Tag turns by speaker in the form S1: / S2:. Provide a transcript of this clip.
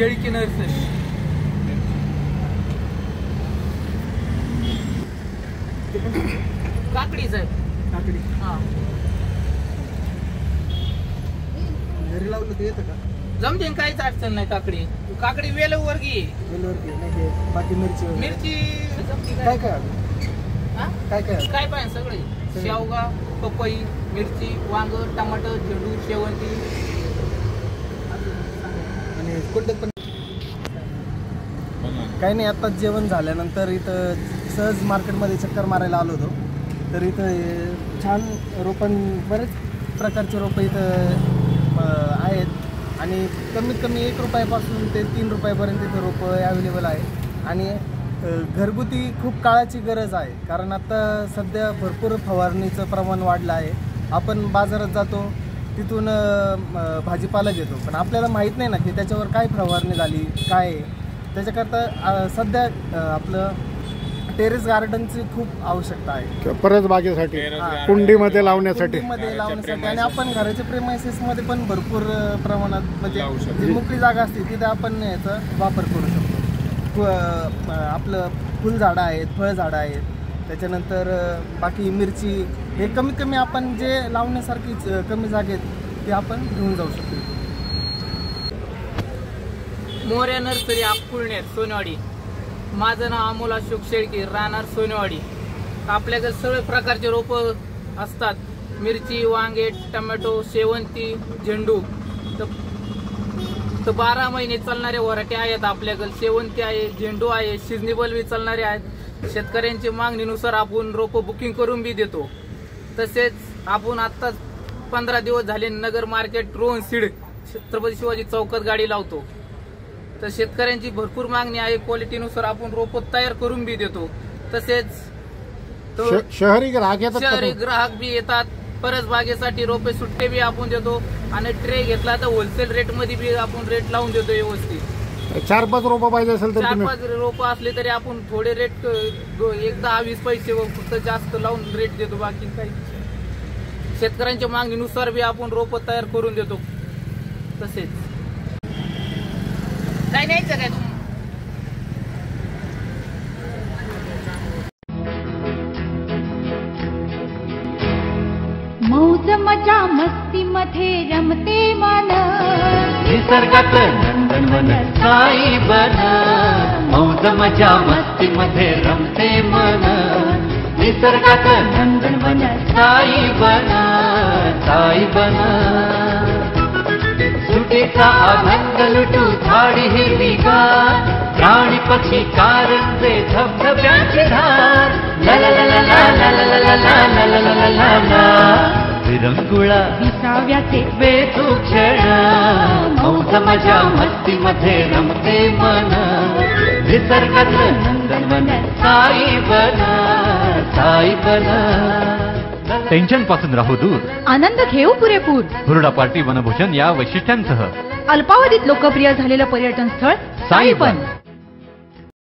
S1: शेळकी nursery. काकडी साहेब.
S2: काकडी
S1: हा
S2: घरी लावलं ते येतं का?
S1: जमते, काहीच अडचण नाही. काकडी काकडी वेल वर्गी.
S2: वेलवरती नाही हे बाकी मिरची वगैरे.
S1: मिरची जमते
S2: काय
S1: काय.
S2: काय आलं?
S1: हा?
S2: काय काय आलं?
S1: काय पाहिजे सगळे. शेवगा, पपई, मिरची, वांग, टमाटर, झेंडू, शेवंती
S2: आणि कोणतं पण काही नाही. आत्ताच जेवण झाल्यानंतर इथं सहज मार्केटमध्ये चक्कर मारायला आलो होतो. तर इथं छान रोपण बरेच प्रकारचे रोपं इथं आहेत आणि कमीत कमी 1 रुपयापासून ते 3 रुपयापर्यंत इथं रोपं अवेलेबल आहे. आणि घरगुती खूप काळाची गरज आहे, कारण आता सध्या भरपूर फवारणीचं प्रमाण वाढलं आहे. आपण बाजारात जातो तिथून भाजीपाला घेतो, पण आपल्याला माहीत नाही ना की त्याच्यावर काय फवारणी झाली काय आहे. त्याच्याकरता सध्या आपलं टेरेस गार्डनची खूप आवश्यकता आहे.
S3: परस बागेसाठी, कुंडीमध्ये लावण्यासाठी
S2: आणि आपण घराच्या प्रेमायसेसमध्ये पण भरपूर प्रमाणात म्हणजे जी मोकळी जागा असते तिथे आपण याचा वापर करू शकतो. आपलं फुलझाडं आहेत, फळझाडं आहेत, त्याच्यानंतर बाकी मिरची हे कमीत कमी आपण जे लावण्यासारखी कमी जागेत ते आपण घेऊन जाऊ शकतो.
S1: मोर्या नर्सरी, अक्कुळनेर, सोनेवाडी. माझं नाव अमोल अशोक शेळकी, राहणार सोनेवाडी. आपल्याकडे सगळे प्रकारचे रोपं असतात. मिरची, वांगे, टमॅटो, शेवंती, झेंडू. तर 12 महिने चालणारे व्हरायटी आहेत आपल्याकडे. शेवंती आहे, झेंडू आहे, सिजनेबल बी चालणारे आहेत. शेतकऱ्यांची मागणीनुसार आपण रोपं बुकिंग करून बी देतो. तसेच आपण आत्ताच 15 दिवस झाले नगर मार्केट रोहन सीड छत्रपती शिवाजी चौकात गाडी लावतो. तर शेतकऱ्यांची भरपूर मागणी आहे. क्वालिटीनुसार आपण रोपं तयार करून बी देतो. तसेच
S3: शहरी ग्राहक येतात,
S1: शहरी ग्राहक बी येतात. परस बागेसाठी रोपे सुट्टे बी आपण देतो आणि ट्रे घेतला तर होलसेल रेट मध्ये बी आपण रेट लावून देतो व्यवस्थित.
S3: 4-5 रोपं पाहिजे असेल तर
S1: 4-5 रोपं असले तरी आपण थोडे रेट 10-20 पैसे फक्त जास्त लावून रेट देतो. बाकी काही शेतकऱ्यांच्या मागणीनुसार बी आपण रोपं तयार करून देतो. तसेच काय न्यायचं काय तुम्ही.
S4: मौज मजा मस्ती मध्ये रमते मन,
S5: निसर्गात नंदनवन साई बन. मौज मजा मस्ती मध्ये रमते मन, निसर्गात नंदनवन साई बन, साई बन. सुटीचा आनंद लुटू झाडी हिरवीगार, प्राणी पक्षी कारंजे धबधब्याची धार. ला ला ला ला ला ला ला ला ला ला ला ला ला. विरंगुळा
S4: विसाव्याचे
S5: बेतू क्षण, मौज मजा मस्ती मध्ये रमते मन, निसर्गात नंदनवन साई बन, साई बन. टेन्शन पासून राहू दूर,
S4: आनंद घेऊ पुरेपूर.
S5: हुरडा पार्टी, वनभोजन या वैशिष्ट्यांसह
S4: अल्पावधीत लोकप्रिय झालेलं पर्यटन स्थळ साई बन.